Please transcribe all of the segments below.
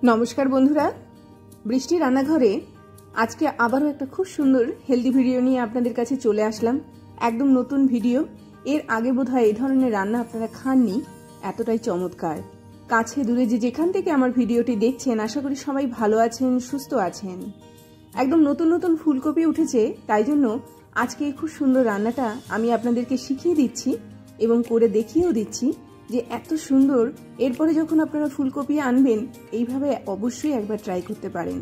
নমস্কার বন্ধুরা, বৃষ্টি রান্নাঘরে আজকে আবারও একটা খুব সুন্দর হেলদি ভিডিও নিয়ে আপনাদের কাছে চলে আসলাম। একদম নতুন ভিডিও। এর আগে বোধহয় এই ধরনের রান্না আপনারা খাননি, এতটাই চমৎকার। কাছে দূরে যে যেখান থেকে আমার ভিডিওটি দেখছেন, আশা করি সবাই ভালো আছেন, সুস্থ আছেন। একদম নতুন নতুন ফুলকপি উঠেছে, তাই জন্য আজকে এই খুব সুন্দর রান্নাটা আমি আপনাদেরকে শিখিয়ে দিচ্ছি এবং করে দেখিয়েও দিচ্ছি যে এত সুন্দর। এরপরে যখন আপনারা ফুলকপি আনবেন, এইভাবে অবশ্যই একবার ট্রাই করতে পারেন।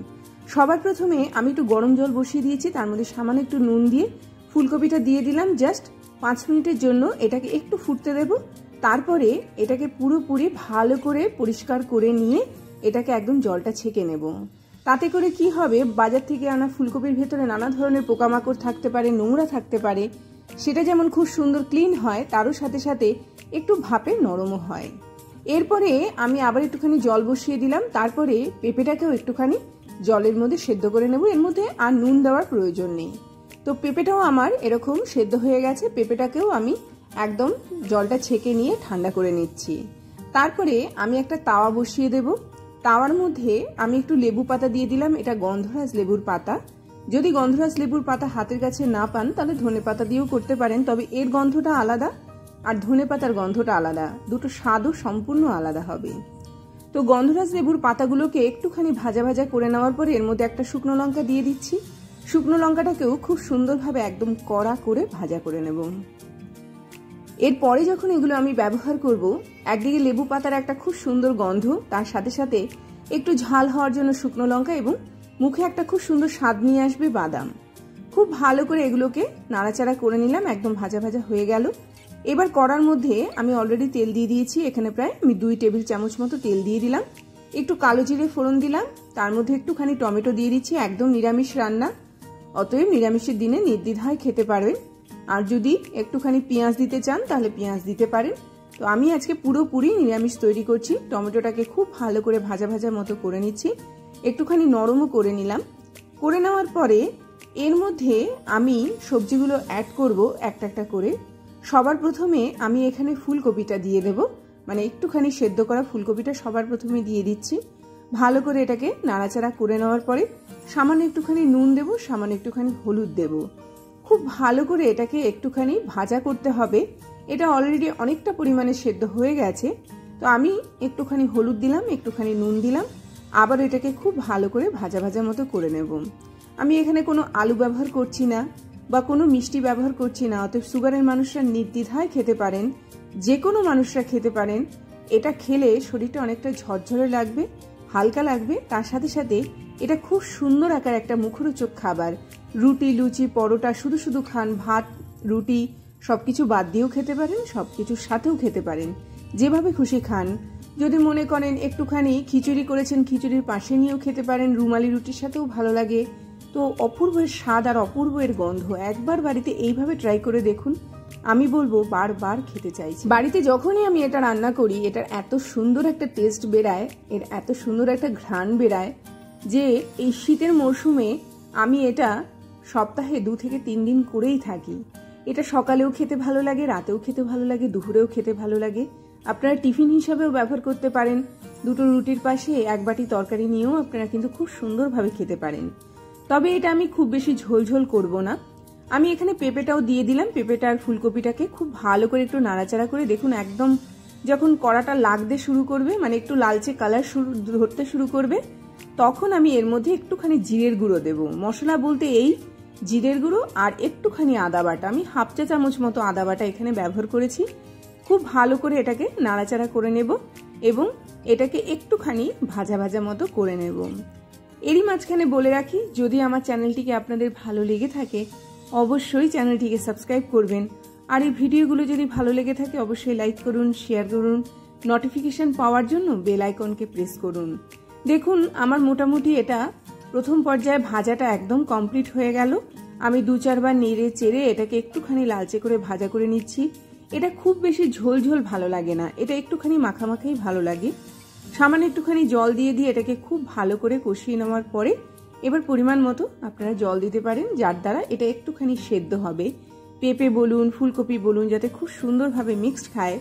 সবার প্রথমে আমি একটু গরম জল বসিয়ে দিয়েছি, তার মধ্যে সামান্য একটু নুন দিয়ে ফুলকপিটা দিয়ে দিলাম। জাস্ট 5 মিনিটের জন্য এটাকে একটু ফুটতে দেব। তারপরে এটাকে পুরোপুরি ভালো করে পরিষ্কার করে নিয়ে এটাকে একদম জলটা ছেঁকে নেব। তাতে করে কি হবে, বাজার থেকে আনা ফুলকপির ভেতরে নানা ধরনের পোকামাকড় থাকতে পারে, নোংরা থাকতে পারে। সেটা যেমন খুব সুন্দর ক্লিন হয়, তারও সাথে সাথে একটু ভাপে নরমও হয়। এরপরে আমি আবার একটুখানি জল বসিয়ে দিলাম। তারপরে পেঁপেটাকেও একটুখানি জলের মধ্যে সেদ্ধ করে নেব। এর মধ্যে আর নুন দেওয়ার প্রয়োজন নেই। তো পেঁপেটাও আমার এরকম সেদ্ধ হয়ে গেছে। পেঁপেটাকেও আমি একদম জলটা ছেঁকে নিয়ে ঠান্ডা করে নিচ্ছি। তারপরে আমি একটা তাওয়া বসিয়ে দেব। তাওয়ার মধ্যে আমি একটু লেবু পাতা দিয়ে দিলাম। এটা গন্ধরাজ লেবুর পাতা। যদি গন্ধরাজ লেবুর পাতা হাতের কাছে না পান, তাহলে ধনে পাতা দিয়েও করতে পারেন। তবে এর গন্ধটা আলাদা আর ধনে পাতার গন্ধটা আলাদা, দুটো স্বাদও সম্পূর্ণ আলাদা হবে। তো গন্ধরাজ লেবুর পাতাগুলোকে একটুখানি ভাজা ভাজা করে নেওয়ার পরে এর মধ্যে একটা শুকনো লঙ্কা দিয়ে দিচ্ছি। শুকনো লঙ্কাটাকেও খুব সুন্দরভাবে একদম কড়া করে ভাজা করে নেব। এরপরে যখন এগুলো আমি ব্যবহার করব, একদিকে লেবু পাতার একটা খুব সুন্দর গন্ধ, তার সাথে সাথে একটু ঝাল হওয়ার জন্য শুকনো লঙ্কা এবং মুখে একটা খুব সুন্দর স্বাদ নিয়ে আসবে বাদাম। খুব ভালো করে এগুলোকে নাড়াচাড়া করে নিলাম। একদম ভাজা ভাজা হয়ে গেল। এবার কড়ার মধ্যে আমি অলরেডি তেল দিয়ে দিয়েছি। এখানে প্রায় আমি 2 টেবিল চামচ মতো তেল দিয়ে দিলাম। একটু কালো জিরে ফোড়ন দিলাম। তার মধ্যে একটুখানি টমেটো দিয়ে দিচ্ছি। একদম নিরামিষ রান্না, অতএব নিরামিষের দিনে নির্দ্বিধায় খেতে পারবেন। আর যদি একটুখানি পেঁয়াজ দিতে চান, তাহলে পেঁয়াজ দিতে পারেন। তো আমি আজকে পুরোপুরি নিরামিষ তৈরি করছি। টমেটোটাকে খুব ভালো করে ভাজা ভাজা মতো করে নিচ্ছি। একটুখানি নরমও করে নিলাম। করে নেওয়ার পরে এর মধ্যে আমি সবজিগুলো অ্যাড করব একটা একটা করে। সবার প্রথমে আমি এখানে ফুলকপিটা দিয়ে দেব, মানে একটুখানি সেদ্ধ করা ফুলকপিটা সবার প্রথমে দিয়ে দিচ্ছি। ভালো করে এটাকে নাড়াচাড়া করে নেওয়ার পরে সামান্য একটুখানি নুন দেব, সামান্য একটুখানি হলুদ দেব। খুব ভালো করে এটাকে একটুখানি ভাজা করতে হবে। এটা অলরেডি অনেকটা পরিমাণে সেদ্ধ হয়ে গেছে। তো আমি একটুখানি হলুদ দিলাম, একটুখানি নুন দিলাম। আবার এটাকে খুব ভালো করে ভাজা ভাজা মতো করে নেব। আমি এখানে কোনো আলু ব্যবহার করছি না বা কোনো মিষ্টি ব্যবহার করছি না, অতএব সুগারের মানুষরা নির্দ্বিধায় খেতে পারেন, যে কোনো মানুষরা খেতে পারেন। এটা খেলে শরীরটা অনেকটা ঝরঝরে লাগবে, হালকা লাগবে। তার সাথে সাথে এটা খুব সুন্দর আকার একটা মুখরোচক খাবার। রুটি, লুচি, পরোটা শুধু শুধু খান, ভাত, রুটি সবকিছু বাদ দিয়েও খেতে পারেন, সবকিছুর সাথেও খেতে পারেন, যেভাবে খুশি খান। যদি মনে করেন একটুখানি খিচুড়ি করেছেন, খিচুড়ির পাশে নিয়েও খেতে পারেন, রুমালি রুটির সাথেও ভালো লাগে। তো অপূর্বের স্বাদ আর অপূর্বের গন্ধ। একবার বাড়িতে এইভাবে ট্রাই করে দেখুন, আমি বলবো বারবার খেতে চাইছি। বাড়িতে যখনই আমি এটা রান্না করি, এটার এত সুন্দর একটা টেস্ট বেরায়, এর এত সুন্দর একটা ঘ্রাণ বেরায় যে এই শীতের মরশুমে আমি এটা সপ্তাহে 2 থেকে 3 দিন করেই থাকি। এটা সকালেও খেতে ভালো লাগে, রাতেও খেতে ভালো লাগে, দুপুরেও খেতে ভালো লাগে। আপনারা টিফিন হিসাবেও ব্যবহার করতে পারেন। দুটো রুটির পাশে 1 বাটি তরকারি নিয়েও আপনারা কিন্তু খুব সুন্দরভাবে খেতে পারেন। তবে এটা আমি খুব বেশি ঝোলঝোল করব না। আমি এখানে পেঁপেটাও দিয়ে দিলাম। পেঁপেটা আর ফুলকপিটাকে খুব ভালো করে একটু নাড়াচাড়া করে দেখুন, একদম যখন কড়াটা লাগতে শুরু করবে, মানে একটু লালচে কালার ধরতে শুরু করবে, তখন আমি এর মধ্যে একটুখানি জিরের গুঁড়ো দেব। মশলা বলতে এই জিরের গুঁড়ো আর একটুখানি আদা বাটা। আমি 1/2 চা চামচ মতো আদা বাটা এখানে ব্যবহার করেছি। খুব ভালো করে এটাকে নাড়াচাড়া করে নেব এবং এটাকে একটুখানি ভাজা ভাজা মতো করে নেব। এরই মাঝখানে বলে রাখি, যদি আমার চ্যানেলটিকে আপনাদের ভালো লেগে থাকে, অবশ্যই চ্যানেলটিকে সাবস্ক্রাইব করবেন। আর এই ভিডিওগুলো যদি ভালো লেগে থাকে, অবশ্যই লাইক করুন, শেয়ার করুন। নোটিফিকেশন পাওয়ার জন্য বেল আইকনকে প্রেস করুন। দেখুন, আমার মোটামুটি এটা প্রথম পর্যায়ে ভাজাটা একদম কমপ্লিট হয়ে গেল। আমি 2-4 বার নেড়ে চেড়ে এটাকে একটুখানি লালচে করে ভাজা করে নিচ্ছি। এটা খুব বেশি ঝোল ঝোল ভালো লাগে না, এটা একটুখানি মাখামাখাই ভালো লাগে। সামান্য একটুখানি জল দিয়ে এটাকে খুব ভালো করে কষিয়ে নেওয়ার পরে এবার পরিমাণ মতো আপনারা জল দিতে পারেন, যার দ্বারা এটা একটুখানি সেদ্ধ হবে। পেঁপে বলুন, ফুলকপি বলুন, যাতে খুব সুন্দরভাবে মিক্সড খায়,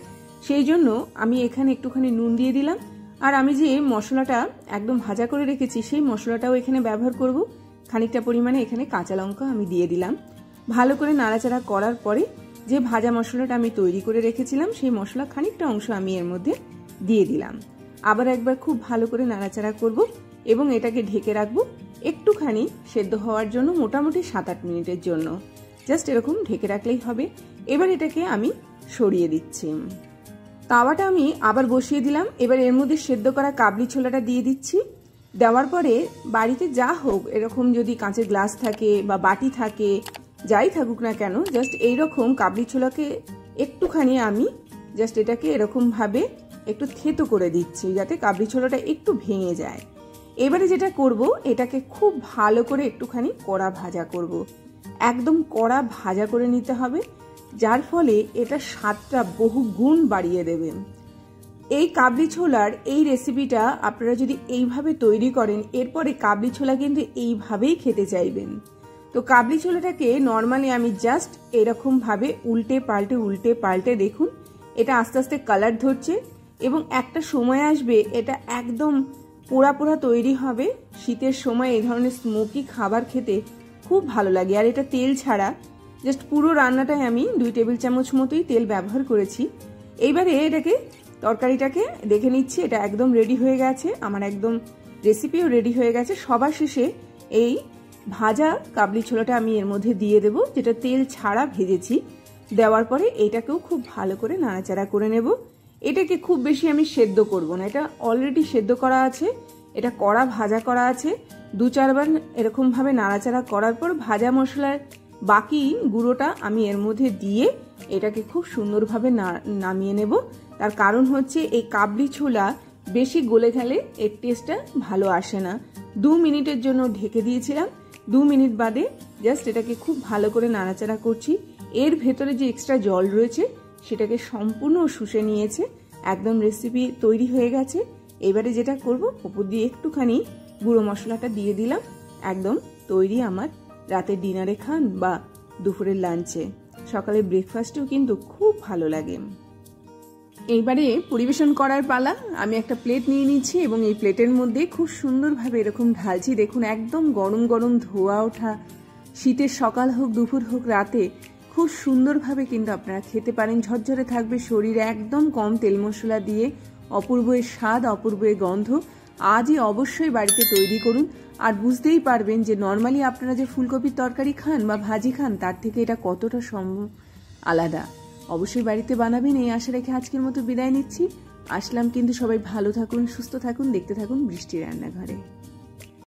সেই জন্য আমি এখানে একটুখানি নুন দিয়ে দিলাম। আর আমি যে মশলাটা একদম ভাজা করে রেখেছি সেই মশলাটাও এখানে ব্যবহার করব। খানিকটা পরিমাণে এখানে কাঁচা লঙ্কা আমি দিয়ে দিলাম। ভালো করে নাড়াচাড়া করার পরে যে ভাজা মশলাটা আমি তৈরি করে রেখেছিলাম সেই মশলা খানিকটা অংশ আমি এর মধ্যে দিয়ে দিলাম। আবার একবার খুব ভালো করে নাড়াচাড়া করব এবং এটাকে ঢেকে রাখবো একটুখানি সেদ্ধ হওয়ার জন্য, মোটামুটি 7-8 মিনিটের জন্য। জাস্ট এরকম ঢেকে রাখলেই হবে। এবার এটাকে আমি সরিয়ে দিচ্ছি। তাওয়াটা আমি আবার বসিয়ে দিলাম। এবার এর মধ্যে সেদ্ধ করা কাবলি ছোলাটা দিয়ে দিচ্ছি। দেওয়ার পরে বাড়িতে যা হোক, এরকম যদি কাঁচের গ্লাস থাকে বা বাটি থাকে, যাই থাকুক না কেন, জাস্ট এইরকম কাবলি ছোলাকে একটুখানি আমি জাস্ট এটাকে এরকমভাবে একটু থেতো করে দিচ্ছি যাতে কাবলি ছোলাটা একটু ভেঙে যায়। এবারে যেটা করব, এটাকে খুব ভালো করে একটুখানি কড়া ভাজা করব। একদম কড়া ভাজা করে নিতে হবে, যার ফলে এটা স্বাদটা বহু গুণ বাড়িয়ে দেবে। এই কাবলি ছোলার এই রেসিপিটা আপনারা যদি এইভাবে তৈরি করেন, এরপরে কাবলি ছোলা কিন্তু এইভাবেই খেতে চাইবেন। তো কাবলি ছোলাটাকে নর্মালি আমি জাস্ট এরকমভাবে উল্টে পাল্টে দেখুন এটা আস্তে আস্তে কালার ধরছে এবং একটা সময় আসবে এটা একদম পোড়া পোড়া তৈরি হবে। শীতের সময় এই ধরনের স্মোকি খাবার খেতে খুব ভালো লাগে। আর এটা তেল ছাড়া, জাস্ট পুরো রান্নাটায় আমি 2 টেবিল চামচ মতোই তেল ব্যবহার করেছি। এইবারে এটাকে তরকারিটাকে দেখে নিচ্ছি, এটা একদম রেডি হয়ে গেছে, আমার একদম রেসিপিও রেডি হয়ে গেছে। সবার শেষে এই ভাজা কাবলি ছোলাটা আমি এর মধ্যে দিয়ে দেব, যেটা তেল ছাড়া ভেজেছি। দেওয়ার পরে এটাকেও খুব ভালো করে নাড়াচাড়া করে নেব। এটাকে খুব বেশি আমি সেদ্ধ করব না, এটা অলরেডি সেদ্ধ করা আছে, এটা কড়া ভাজা করা আছে। 2-4 বার এরকমভাবে নাড়াচাড়া করার পর ভাজা মশলার বাকি গুঁড়োটা আমি এর মধ্যে দিয়ে এটাকে খুব সুন্দরভাবে নামিয়ে নেব। তার কারণ হচ্ছে এই কাবলি ছোলা বেশি গলে গেলে এর টেস্টটা ভালো আসে না। 2 মিনিটের জন্য ঢেকে দিয়েছিলাম। 2 মিনিট বাদে জাস্ট এটাকে খুব ভালো করে নাড়াচাড়া করছি। এর ভেতরে যে এক্সট্রা জল রয়েছে সেটাকে সম্পূর্ণ শুষে নিয়েছে। একদম রেসিপি তৈরি হয়ে গেছে। এবারে যেটা করব, উপর দিয়ে একটুখানি গুঁড়ো মশলাটা দিয়ে দিলাম। একদম তৈরি আমার রাতের ডিনারে খান বা দুপুরের লাঞ্চে, সকালে ব্রেকফাস্টেও কিন্তু খুব ভালো লাগে। এইবারে পরিবেশন করার পালা। আমি একটা প্লেট নিয়ে নিচ্ছি এবং এই প্লেটের মধ্যে খুব সুন্দরভাবে এরকম ঢালছি। দেখুন একদম গরম গরম ধোয়া ওঠা, শীতের সকাল হোক দুপুর হোক রাতে খুব সুন্দরভাবে কিন্তু আপনারা খেতে পারেন। ঝরঝরে থাকবে শরীরে, একদম কম তেল মশলা দিয়ে, অপূর্ব এর স্বাদ, অপূর্ব এর গন্ধ। আজই অবশ্যই বাড়িতে তৈরি করুন আর বুঝতেই পারবেন যে নর্মালি আপনারা যে ফুলকপির তরকারি খান বা ভাজি খান তার থেকে এটা কতটা আলাদা। অবশ্যই বাড়িতে বানাবেন, এই আশা রেখে আজকের মতো বিদায় নিচ্ছি। আসলাম কিন্তু, সবাই ভালো থাকুন, সুস্থ থাকুন, দেখতে থাকুন বৃষ্টি রান্নাঘরে।